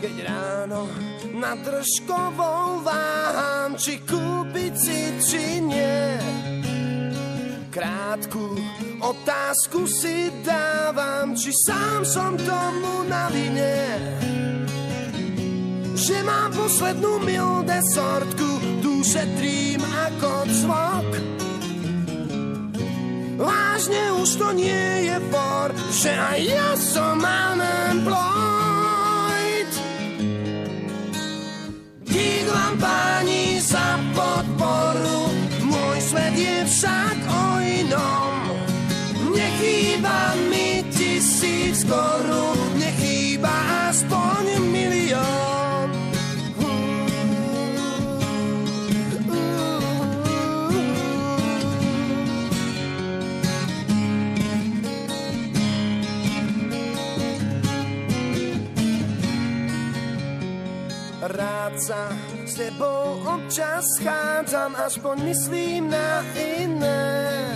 Keď ráno nad Držkovou váham, či kúpiť si, či nie. Krátku otázku si dávam, či sám som tomu na vine. Že mám poslednú milú desortku, tu šetrím ako cvok. Vážne už to nie je for, že aj ja som unemployed. Dík vám páni za podporu, môj svet je však o inom. Nechýba mi 1000 korún, nechýba aspoň milión. Rád sa s tebou občas schádzam, aspoň myslím na iné.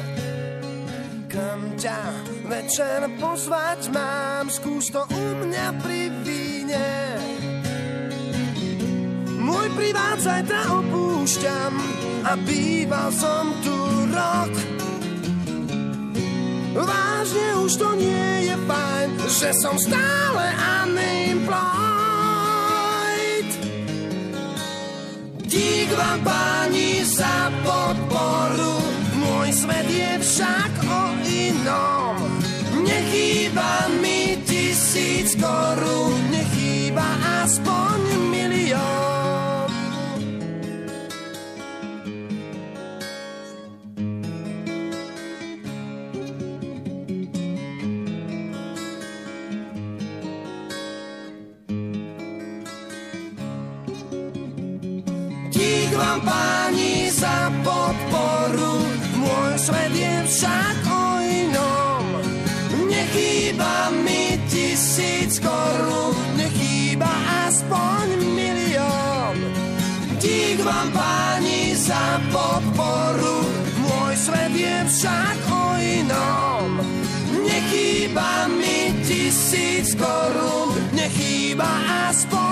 Kam ťa večer pozvať mám, skús to u mňa pri víne. Môj privát zajtra opúšťam a býval som tu rok. Vážne už to nie je fajn, že som stále unemployed. Dík vám páni za podporu, môj svet je však o inom. Nechýba mi 1000 korún, nechýba aspoň milión. Dík vám páni za podporu, môj svet je však o inom. Nechýba mi 1000 korún, nechýba aspoň milión. Dík vám páni za podporu, môj svet je však o inom. Nechýba mi 1000 korún, nechýba aspoň